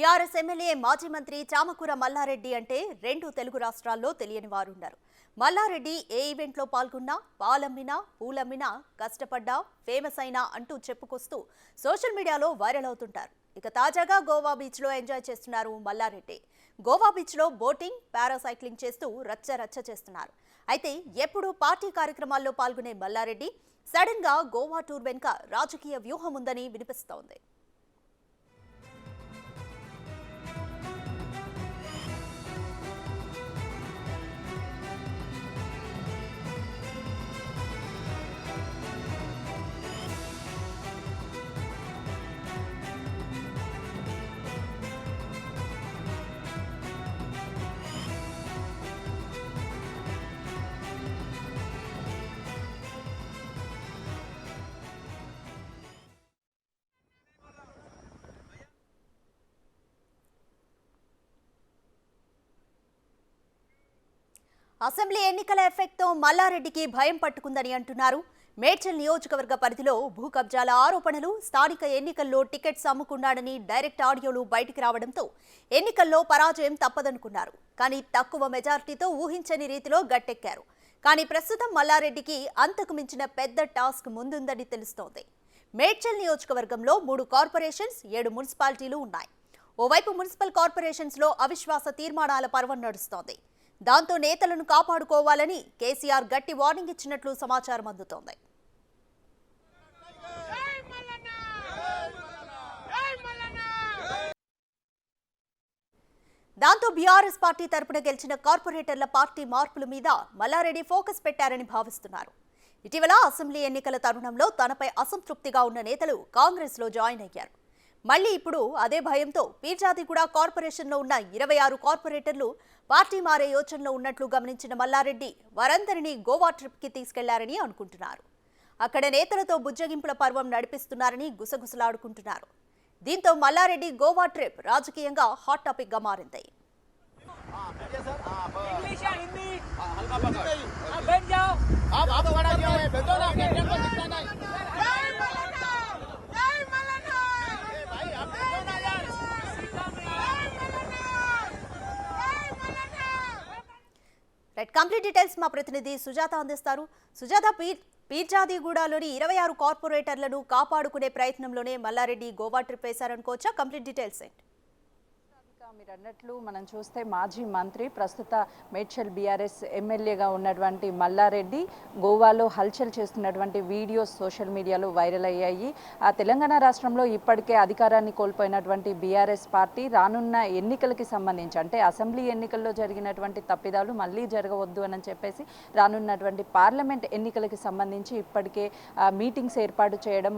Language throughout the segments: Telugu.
బీఆర్ఎస్ ఎమ్మెల్యే మాజీ మంత్రి చామకూర మల్లారెడ్డి అంటే రెండు తెలుగు రాష్ట్రాల్లో తెలియని వారున్నారు. మల్లారెడ్డి ఏ ఈవెంట్లో పాల్గొన్నా, పాలమ్మినా, పూలమ్మినా, కష్టపడ్డా, ఫేమస్ అయినా అంటూ చెప్పుకొస్తూ సోషల్ మీడియాలో వైరల్ అవుతుంటారు. ఇక తాజాగా గోవా బీచ్లో ఎంజాయ్ చేస్తున్నారు మల్లారెడ్డి. గోవా బీచ్లో బోటింగ్, పారాసైక్లింగ్ చేస్తూ రచ్చ రచ్చ చేస్తున్నారు. అయితే ఎప్పుడు పార్టీ కార్యక్రమాల్లో పాల్గొనే మల్లారెడ్డి సడన్ గా గోవా టూర్ వెనుక రాజకీయ వ్యూహం ఉందని వినిపిస్తోంది. అసెంబ్లీ ఎన్నికల ఎఫెక్ట్తో మల్లారెడ్డికి భయం పట్టుకుందని అంటున్నారు. మేడ్చల్ నియోజకవర్గ పరిధిలో భూ కబ్జాల ఆరోపణలు, స్థానిక ఎన్నికల్లో టికెట్స్ అమ్ముకున్నాడని డైరెక్ట్ ఆడియోలు బయటికి రావడంతో ఎన్నికల్లో పరాజయం తప్పదనుకున్నారు. కానీ తక్కువ మెజార్టీతో ఊహించని రీతిలో గట్టెక్కారు. కానీ ప్రస్తుతం మల్లారెడ్డికి అంతకు మించిన పెద్ద టాస్క్ ముందుందని తెలుస్తోంది. మేడ్చల్ నియోజకవర్గంలో 3 కార్పొరేషన్స్, 7 మున్సిపాలిటీలు ఉన్నాయి. ఓవైపు మున్సిపల్ కార్పొరేషన్స్లో అవిశ్వాస తీర్మానాల పర్వం నడుస్తోంది. దాంతో నేతలను కాపాడుకోవాలని కేసీఆర్ గట్టి వార్నింగ్ ఇచ్చినట్లు సమాచారం అందుతోంది. దాంతో బీఆర్ఎస్ పార్టీ తరపున గెలిచిన కార్పొరేటర్ల పార్టీ మార్పుల మీద మల్లారెడ్డి ఫోకస్ పెట్టారని భావిస్తున్నారు. ఇటీవల అసెంబ్లీ ఎన్నికల తరుణంలో తనపై అసంతృప్తిగా ఉన్న నేతలు కాంగ్రెస్ లో జాయిన్ అయ్యారు. మళ్లీ ఇప్పుడు అదే భయంతో పీర్జాదిగూడ కార్పొరేషన్లో ఉన్న 26 కార్పొరేటర్లు పార్టీ మారే యోచనలో ఉన్నట్లు గమనించిన మల్లారెడ్డి వారందరినీ గోవా ట్రిప్కి తీసుకెళ్లారని అనుకుంటున్నారు. అక్కడ నేతలతో బుజ్జగింపుల పర్వం నడిపిస్తున్నారని గుసగుసలాడుకుంటున్నారు. దీంతో మల్లారెడ్డి గోవా ట్రిప్ రాజకీయంగా హాట్ టాపిక్ గా మారింది. కంప్లీట్ డీటెయిల్స్ మా ప్రతినిధి సుజాత అందిస్తారు. సుజాత, పీర్జాదిగూడలోని 26 కార్పొరేటర్లను కాపాడుకునే ప్రయత్నంలోనే మల్లారెడ్డి గోవా ట్రిప్ వేశారనుకోవచ్చా? కంప్లీట్ డీటెయిల్స్ ఏంటి? మీరు అన్నట్లు మనం చూస్తే మాజీ మంత్రి, ప్రస్తుత మేడ్చల్ బీఆర్ఎస్ ఎమ్మెల్యేగా ఉన్నటువంటి మల్లారెడ్డి గోవాలో హల్చల్ చేస్తున్నటువంటి వీడియోస్ సోషల్ మీడియాలో వైరల్ అయ్యాయి. ఆ తెలంగాణ రాష్ట్రంలో ఇప్పటికే అధికారాన్ని కోల్పోయినటువంటి బీఆర్ఎస్ పార్టీ రానున్న ఎన్నికలకి సంబంధించి, అంటే అసెంబ్లీ ఎన్నికల్లో జరిగినటువంటి తప్పిదాలు మళ్ళీ జరగవద్దు అని చెప్పేసి రానున్నటువంటి పార్లమెంట్ ఎన్నికలకి సంబంధించి ఇప్పటికే మీటింగ్స్ ఏర్పాటు చేయడం,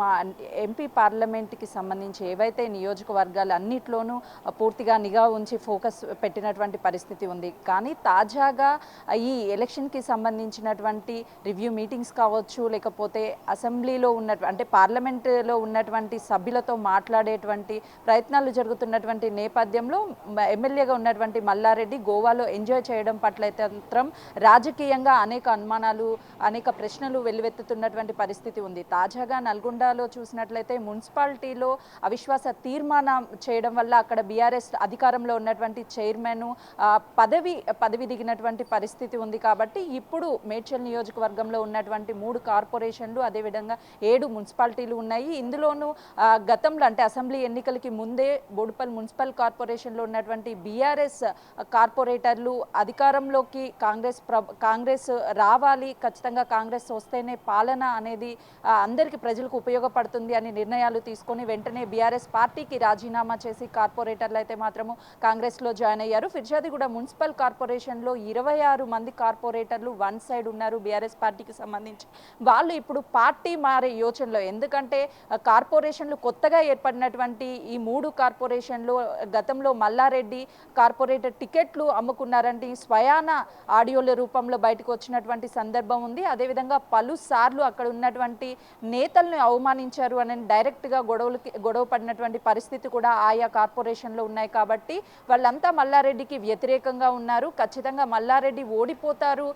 ఎంపీ పార్లమెంట్కి సంబంధించి ఏవైతే నియోజకవర్గాలు అన్నిట్లోనూ పూర్తిగా నిఘా ఉంచి ఫోకస్ పెట్టినటువంటి పరిస్థితి ఉంది. కానీ తాజాగా ఈ ఎలక్షన్కి సంబంధించినటువంటి రివ్యూ మీటింగ్స్ కావచ్చు, లేకపోతే అసెంబ్లీలో అంటే పార్లమెంటులో ఉన్నటువంటి సభ్యులతో మాట్లాడేటువంటి ప్రయత్నాలు జరుగుతున్నటువంటి నేపథ్యంలో ఎమ్మెల్యేగా ఉన్నటువంటి మల్లారెడ్డి గోవాలో ఎంజాయ్ చేయడం పట్ల అయితే మాత్రం రాజకీయంగా అనేక అనుమానాలు, అనేక ప్రశ్నలు వెల్లువెత్తుతున్నటువంటి పరిస్థితి ఉంది. తాజాగా నల్గొండలో చూసినట్లయితే మున్సిపాలిటీలో అవిశ్వాస తీర్మానం చేయడం వల్ల అక్కడ బీఆర్ఎస్ అధికారంలో ఉన్నటువంటి చైర్మన్ పదవి దిగినటువంటి పరిస్థితి ఉంది. కాబట్టి ఇప్పుడు మేడ్చల్ నియోజకవర్గంలో ఉన్నటువంటి 3 కార్పొరేషన్లు, అదేవిధంగా 7 మున్సిపాలిటీలు ఉన్నాయి. ఇందులోనూ గతంలో అంటే అసెంబ్లీ ఎన్నికలకి ముందే బోడుపల్ మున్సిపల్ కార్పొరేషన్లో ఉన్నటువంటి బీఆర్ఎస్ కార్పొరేటర్లు అధికారంలోకి కాంగ్రెస్ రావాలి, ఖచ్చితంగా కాంగ్రెస్ వస్తేనే పాలన అనేది అందరికీ ప్రజలకు ఉపయోగపడుతుంది అని నిర్ణయాలు తీసుకొని వెంటనే బీఆర్ఎస్ పార్టీకి రాజీనామా చేసి కార్పొరేటర్లు అయితే మాత్రము కాంగ్రెస్లో జాయిన్ అయ్యారు. ఫిర్జాదిగూడ మున్సిపల్ కార్పొరేషన్లో 26 మంది కార్పొరేటర్లు వన్ సైడ్ ఉన్నారు బీఆర్ఎస్ పార్టీకి సంబంధించి. వాళ్ళు ఇప్పుడు పార్టీ మారే యోచనలో, ఎందుకంటే కార్పొరేషన్లు కొత్తగా ఏర్పడినటువంటి ఈ 3 కార్పొరేషన్లు గతంలో మల్లారెడ్డి కార్పొరేటర్ టికెట్లు అమ్ముకున్నారంటే స్వయాన ఆడియోల రూపంలో బయటకు వచ్చినటువంటి సందర్భం ఉంది. అదేవిధంగా పలుసార్లు అక్కడ ఉన్నటువంటి నేతలను అవమానించారు అని డైరెక్ట్గా గొడవ పడినటువంటి పరిస్థితి కూడా ఆయా కార్పొరేషన్లో ఉన్నాయి. కాబట్టి కాబట్టి వాళ్ళంతా మల్లారెడ్డికి వ్యతిరేకంగా ఉన్నారు. ఖచ్చితంగా మల్లారెడ్డి ఓడిపోతారు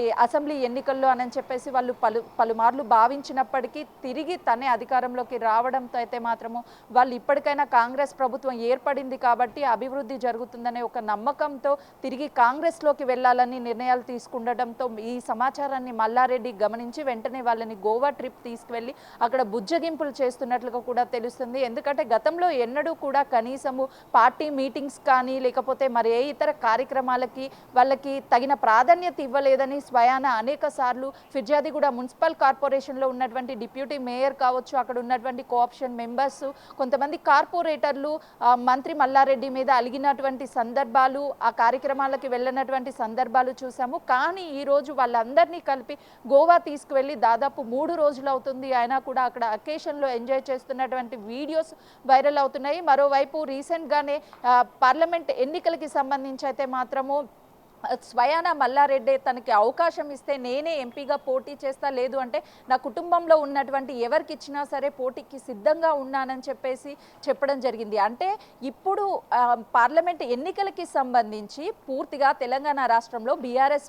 ఈ అసెంబ్లీ ఎన్నికల్లో అని చెప్పేసి వాళ్ళు పలుమార్లు భావించినప్పటికీ తిరిగి తనే అధికారంలోకి రావడంతో అయితే మాత్రము వాళ్ళు ఇప్పటికైనా కాంగ్రెస్ ప్రభుత్వం ఏర్పడింది కాబట్టి అభివృద్ధి జరుగుతుందనే ఒక నమ్మకంతో తిరిగి కాంగ్రెస్లోకి వెళ్ళాలని నిర్ణయాలు తీసుకుండటంతో ఈ సమాచారాన్ని మల్లారెడ్డి గమనించి వెంటనే వాళ్ళని గోవా ట్రిప్ తీసుకువెళ్ళి అక్కడ బుజ్జగింపులు చేస్తున్నట్లుగా కూడా తెలుస్తుంది. ఎందుకంటే గతంలో ఎన్నడూ కూడా కనీసము పార్టీ మీటింగ్స్ కానీ లేకపోతే మరి ఏ ఇతర కార్యక్రమాలకి వాళ్ళకి తగిన ప్రాధాన్యత ఇవ్వలేదని స్వయాన అనేక సార్లు ఫిర్యాదిగూడ మున్సిపల్ కార్పొరేషన్లో ఉన్నటువంటి డిప్యూటీ మేయర్ కావచ్చు, అక్కడ ఉన్నటువంటి కోఆప్షన్ మెంబర్స్, కొంతమంది కార్పొరేటర్లు మంత్రి మల్లారెడ్డి మీద అలిగినటువంటి సందర్భాలు, ఆ కార్యక్రమాలకి వెళ్ళినటువంటి సందర్భాలు చూసాము. కానీ ఈరోజు వాళ్ళందరినీ కలిపి గోవా తీసుకువెళ్ళి దాదాపు 3 రోజులు అవుతుంది. అయినా కూడా అక్కడ అకేషన్లో ఎంజాయ్ చేస్తున్నటువంటి వీడియోస్ వైరల్ అవుతున్నాయి. మరోవైపు రీసెంట్గానే పార్లమెంట్ ఎన్నికలకి సంబంధించి అయితే మాత్రము స్వయాన మల్లారెడ్డి తనకి అవకాశం ఇస్తే నేనే ఎంపీగా పోటీ చేస్తా, లేదు అంటే నా కుటుంబంలో ఉన్నటువంటి ఎవరికి ఇచ్చినా సరే పోటీకి సిద్ధంగా ఉన్నానని చెప్పేసి చెప్పడం జరిగింది. అంటే ఇప్పుడు పార్లమెంట్ ఎన్నికలకి సంబంధించి పూర్తిగా తెలంగాణ రాష్ట్రంలో బీఆర్ఎస్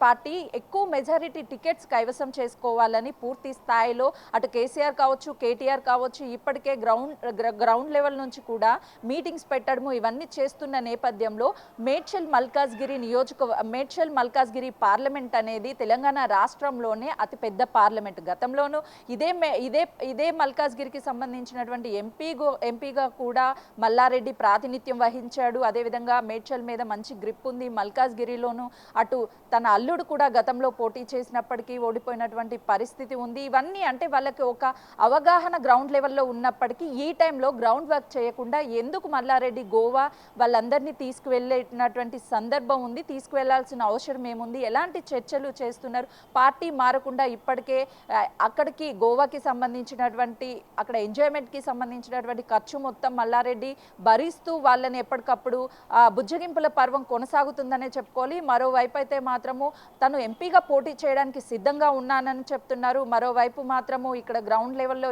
పార్టీ ఎక్కువ మెజారిటీ టికెట్స్ కైవసం చేసుకోవాలని పూర్తి స్థాయిలో అటు కేసీఆర్ కావచ్చు, కేటీఆర్ కావచ్చు ఇప్పటికే గ్రౌండ్ లెవెల్ నుంచి కూడా మీటింగ్స్ పెట్టడము ఇవన్నీ చేస్తున్న నేపథ్యం మేడ్చల్ మల్కాజ్గిరి పార్లమెంట్ అనేది తెలంగాణ రాష్ట్రంలోనే అతిపెద్ద పార్లమెంట్. గతంలోనూ ఇదే మల్కాజ్గిరికి సంబంధించినటువంటి ఎంపీగా కూడా మల్లారెడ్డి ప్రాతినిధ్యం వహించాడు. అదేవిధంగా మేడ్చల్ మీద మంచి గ్రిప్ ఉంది. మల్కాజ్గిరిలోను అటు తన అల్లుడు కూడా గతంలో పోటీ చేసినప్పటికీ ఓడిపోయినటువంటి పరిస్థితి ఉంది. ఇవన్నీ అంటే వాళ్ళకి ఒక అవగాహన గ్రౌండ్ లెవెల్లో ఉన్నప్పటికీ ఈ టైంలో గ్రౌండ్ వర్క్ చేయకుండా ఎందుకు మల్లారెడ్డి గోవా వాళ్ళందరినీ తీసుకువెళ్ళేటటువంటి సందర్భం ఉంది, తీసుకువెళ్లాల్సిన అవసరం ఏముంది, ఎలాంటి చర్చలు చేస్తున్నారు, పార్టీ మారకుండా ఇప్పటికే అక్కడికి గోవాకి సంబంధించినటువంటి అక్కడ ఎంజాయ్మెంట్కి సంబంధించినటువంటి ఖర్చు మొత్తం మల్లారెడ్డి భరిస్తూ వాళ్ళని ఎప్పటికప్పుడు బుజ్జగింపుల పర్వం కొనసాగుతుందనే చెప్పుకోవాలి. మరోవైపు అయితే మాత్రము తను ఎంపీగా పోటీ చేయడానికి సిద్ధంగా ఉన్నానని చెప్తున్నారు. మరోవైపు మాత్రము ఇక్కడ గ్రౌండ్ లెవెల్లో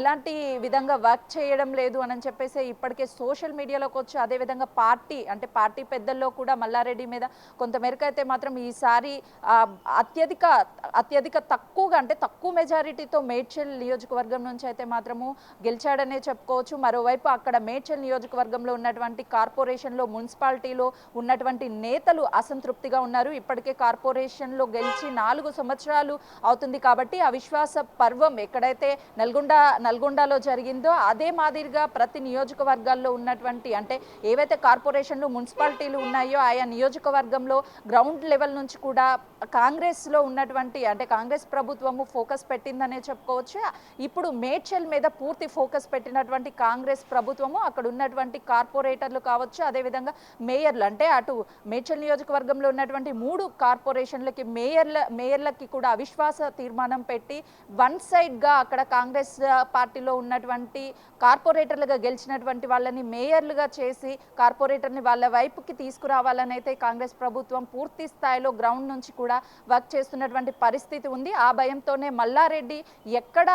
ఎలాంటి విధంగా వర్క్ చేయడం లేదు అని చెప్పేసి ఇప్పటికే సోషల్ మీడియాలోకి వచ్చి అదేవిధంగా పార్టీ పెద్దల్లో కూడా మల్లారెడ్డి మీద కొంతమేరకు అయితే మాత్రం ఈసారి అత్యధిక తక్కువ మెజారిటీతో మేడ్చల్ నియోజకవర్గం నుంచి అయితే మాత్రము గెలిచాడనే చెప్పుకోవచ్చు. మరోవైపు అక్కడ మేడ్చల్ నియోజకవర్గంలో ఉన్నటువంటి కార్పొరేషన్లో మున్సిపాలిటీలో ఉన్నటువంటి నేతలు అసంతృప్తిగా ఉన్నారు. ఇప్పటికే కార్పొరేషన్లో గెలిచి 4 సంవత్సరాలు అవుతుంది కాబట్టి అవిశ్వాస పర్వం ఎక్కడైతే నల్గొండలో జరిగిందో అదే మాదిరిగా ప్రతి నియోజకవర్గాల్లో ఉన్నటువంటి అంటే ఏవైతే కార్పొరేషన్లు మున్సిపాలిటీలు ఉన్నాయో ఆయా నియోజకవర్గంలో గ్రౌండ్ లెవెల్ నుంచి కూడా కాంగ్రెస్లో ఉన్నటువంటి అంటే కాంగ్రెస్ ప్రభుత్వము ఫోకస్ పెట్టిందనే చెప్పుకోవచ్చు. ఇప్పుడు మేడ్చల్ మీద పూర్తి ఫోకస్ పెట్టినటువంటి కాంగ్రెస్ ప్రభుత్వము అక్కడ ఉన్నటువంటి కార్పొరేటర్లు కావచ్చు, అదేవిధంగా మేయర్లు అంటే అటు మేడ్చల్ నియోజకవర్గంలో ఉన్నటువంటి 3 కార్పొరేషన్లకి మేయర్లకి కూడా అవిశ్వాస తీర్మానం పెట్టి వన్ సైడ్గా అక్కడ కాంగ్రెస్ పార్టీలో ఉన్నటువంటి కార్పొరేటర్లుగా గెలిచినటువంటి వాళ్ళని మేయర్లుగా చేసి కార్పొరేటర్ని వాళ్ళ వైపుకి తీసుకురావాలని అయితే కాంగ్రెస్ ప్రభుత్వం పూర్తి స్థాయిలో గ్రౌండ్ నుంచి కూడా వర్క్ చేస్తున్నటువంటి పరిస్థితి ఉంది. ఆ భయంతోనే మల్లారెడ్డి ఎక్కడ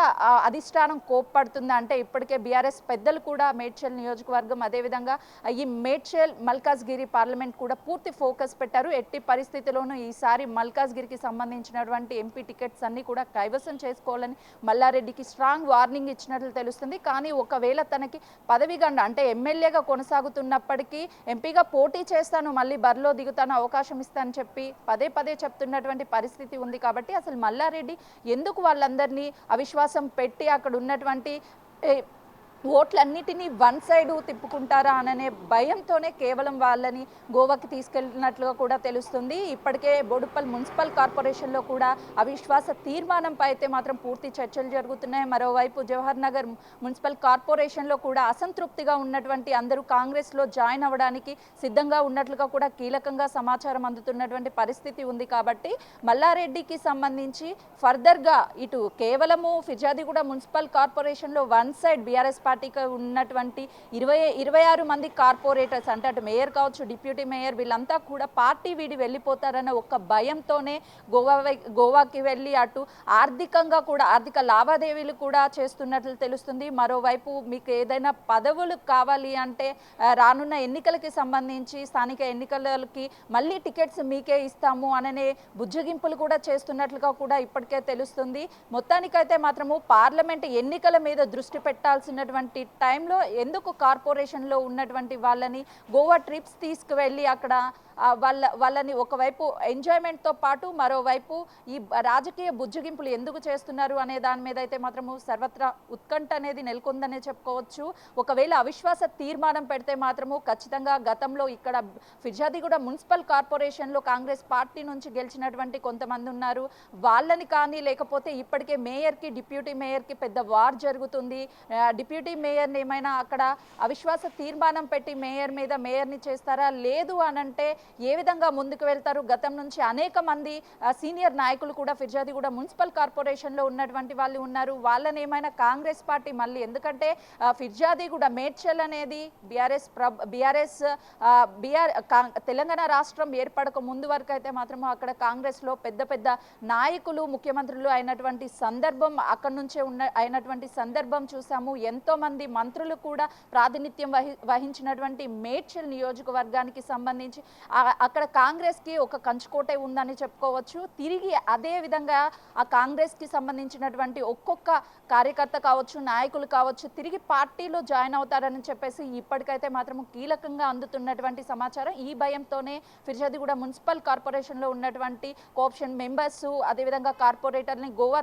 అధిష్టానం కోప్పడుతుందా అంటే ఇప్పటికే బీఆర్ఎస్ పెద్దలు కూడా మేడ్చల్ నియోజకవర్గం అదేవిధంగా ఈ మేడ్చల్ మల్కాజ్గిరి పార్లమెంట్ కూడా పూర్తి ఫోకస్ పెట్టారు. ఎట్టి పరిస్థితిలోనూ ఈసారి మల్కాజ్గిరికి సంబంధించినటువంటి ఎంపీ టికెట్స్ అన్ని కూడా కైవసం చేసుకోవాలని మల్లారెడ్డికి స్ట్రాంగ్ వార్నింగ్ ఇచ్చినట్లు తెలుస్తుంది. కానీ ఒకవేళ తనకి పదవిగండ అంటే ఎమ్మెల్యేగా కొనసాగుతున్నప్పటికీ ఎంపీగా పోటీ చేస్తాను, మళ్ళీ బరిలో దిగుతాను, అవకాశం ఇస్తానని చెప్పి పదే చెప్తున్నటువంటి పరిస్థితి ఉంది. కాబట్టి అసలు మల్లారెడ్డి ఎందుకు వాళ్ళందరినీ అవిశ్వాసం పెట్టి అక్కడ ఉన్నటువంటి ఓట్లన్నిటినీ వన్ సైడ్ తిప్పుకుంటారా అనే భయంతోనే కేవలం వాళ్ళని గోవాకి తీసుకెళ్లినట్లుగా కూడా తెలుస్తుంది. ఇప్పటికే బోడుప్పల్ మున్సిపల్ కార్పొరేషన్లో కూడా అవిశ్వాస తీర్మానంపై అయితే మాత్రం పూర్తి చర్చలు జరుగుతున్నాయి. మరోవైపు జవహర్ నగర్ మున్సిపల్ కార్పొరేషన్లో కూడా అసంతృప్తిగా ఉన్నటువంటి అందరూ కాంగ్రెస్లో జాయిన్ అవ్వడానికి సిద్ధంగా ఉన్నట్లుగా కూడా కీలకంగా సమాచారం అందుతున్నటువంటి పరిస్థితి ఉంది. కాబట్టి మల్లారెడ్డికి సంబంధించి ఫర్దర్గా ఇటు కేవలము ఫిర్యాదిగూడ మున్సిపల్ కార్పొరేషన్లో వన్ సైడ్ బీఆర్ఎస్ పార్టీకి ఉన్నటువంటి 26 మంది కార్పొరేటర్స్ అంటే అటు మేయర్ కావచ్చు, డిప్యూటీ మేయర్, వీళ్ళంతా కూడా పార్టీ వీడి వెళ్ళిపోతారన్న ఒక్క భయంతోనే గోవాకి వెళ్ళి అటు ఆర్థికంగా కూడా ఆర్థిక లావాదేవీలు కూడా చేస్తున్నట్లు తెలుస్తుంది. మరోవైపు మీకు ఏదైనా పదవులు కావాలి అంటే రానున్న ఎన్నికలకి సంబంధించి స్థానిక ఎన్నికలకి మళ్ళీ టికెట్స్ మీకే ఇస్తాము అననే బుజ్జగింపులు కూడా చేస్తున్నట్లుగా కూడా ఇప్పటికే తెలుస్తుంది. మొత్తానికైతే మాత్రము పార్లమెంట్ ఎన్నికల మీద దృష్టి పెట్టాల్సినటువంటి టైంలో ఎందుకు కార్పొరేషన్లో ఉన్నటువంటి వాళ్ళని గోవా ట్రిప్స్ తీసుకువెళ్ళి అక్కడ వాళ్ళని ఒకవైపు ఎంజాయ్మెంట్తో పాటు మరోవైపు ఈ రాజకీయ బుజ్జగింపులు ఎందుకు చేస్తున్నారు అనే దాని మీద అయితే మాత్రము సర్వత్రా ఉత్కంఠ అనేది నెలకొందనే చెప్పుకోవచ్చు. ఒకవేళ అవిశ్వాస తీర్మానం పెడితే మాత్రము ఖచ్చితంగా గతంలో ఇక్కడ ఫిర్యాదిగూడ మున్సిపల్ కార్పొరేషన్లో కాంగ్రెస్ పార్టీ నుంచి గెలిచినటువంటి కొంతమంది ఉన్నారు, వాళ్ళని కానీ లేకపోతే ఇప్పటికే మేయర్కి డిప్యూటీ మేయర్కి పెద్ద వార్ జరుగుతుంది. డిప్యూటీ మేయర్ని ఏమైనా అక్కడ అవిశ్వాస తీర్మానం పెట్టి మేయర్ని చేస్తారా, లేదు అనంటే ఏ విధంగా ముందుకు వెళ్తారు. గతం నుంచి అనేక మంది సీనియర్ నాయకులు కూడా ఫిర్యాదిగూడ మున్సిపల్ కార్పొరేషన్లో ఉన్నటువంటి వాళ్ళు ఉన్నారు. వాళ్ళని ఏమైనా కాంగ్రెస్ పార్టీ మళ్ళీ, ఎందుకంటే ఫిర్యాదిగూడ మేడ్చల్ అనేది తెలంగాణ రాష్ట్రం ఏర్పడక ముందు వరకు అయితే మాత్రము అక్కడ కాంగ్రెస్లో పెద్ద పెద్ద నాయకులు ముఖ్యమంత్రులు అయినటువంటి సందర్భం అక్కడి నుంచే అయినటువంటి సందర్భం చూసాము. ఎంతో మంది మంత్రులు కూడా ప్రాతినిధ్యం వహించినటువంటి మేడ్చల్ నియోజకవర్గానికి సంబంధించి అక్కడ కాంగ్రెస్కి ఒక కంచుకోటే ఉందని చెప్పుకోవచ్చు. తిరిగి అదే విధంగా ఆ కాంగ్రెస్కి సంబంధించినటువంటి ఒక్కొక్క కార్యకర్త కావచ్చు, నాయకులు కావచ్చు తిరిగి పార్టీలో జాయిన్ అవుతారని చెప్పేసి ఇప్పటికైతే మాత్రం కీలకంగా అందుతున్నటువంటి సమాచారం. ఈ భయంతోనే ఫిర్యాదిగూడ మున్సిపల్ కార్పొరేషన్లో ఉన్నటువంటి కోఆప్షన్ మెంబర్స్ అదేవిధంగా కార్పొరేటర్ని గోవా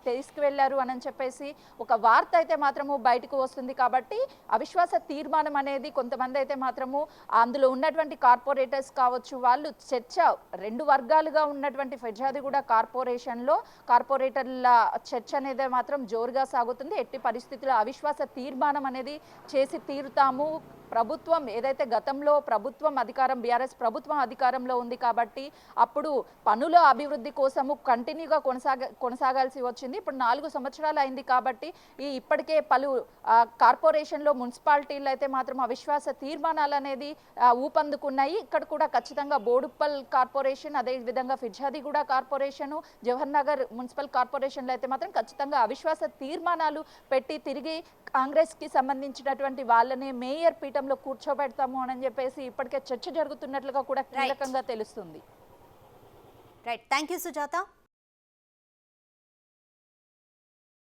తీసుకువెళ్లారు అని చెప్పేసి ఒక వార్త అయితే మాత్రము బయటకు వస్తుంది. కాబట్టి అవిశ్వాస తీర్మానం అనేది కొంతమంది అయితే మాత్రము అందులో ఉన్నటువంటి కార్పొరేటర్స్ కావచ్చు, వాళ్ళు చర్చ రెండు వర్గాలుగా ఉన్నటువంటి ఫిర్యాదిగూడ కార్పొరేషన్లో కార్పొరేటర్ల చర్చ అనేది మాత్రం జోరుగా సాగుతుంది. ఎట్టి పరిస్థితుల్లో అవిశ్వాస తీర్మానం అనేది చేసి తీరుతాము. ప్రభుత్వం ఏదైతే గతంలో బీఆర్ఎస్ ప్రభుత్వం అధికారంలో ఉంది కాబట్టి అప్పుడు పనుల అభివృద్ధి కోసము కంటిన్యూగా కొనసాగాల్సి వచ్చింది. ఇప్పుడు 4 సంవత్సరాలు అయింది కాబట్టి ఇప్పటికే పలు కార్పొరేషన్లో మున్సిపాలిటీలు అయితే మాత్రం అవిశ్వాస తీర్మానాలు అనేది ఊపందుకున్నాయి. ఇక్కడ కూడా ఖచ్చితంగా బోడుప్పల్ కార్పొరేషన్, అదేవిధంగా ఫిర్యాదిగూడ కార్పొరేషను, జవహర్ నగర్ మున్సిపల్ కార్పొరేషన్లో అయితే మాత్రం ఖచ్చితంగా అవిశ్వాస తీర్మానాలు పెట్టి తిరిగి కాంగ్రెస్కి సంబంధించినటువంటి వాళ్ళని మేయర్ పీఠంలో కూర్చోబెడతాము అని చెప్పేసి ఇప్పటికే చర్చ జరుగుతున్నట్లుగా కూడా కీలకంగా తెలుస్తుంది. Right, thank you Sujatha.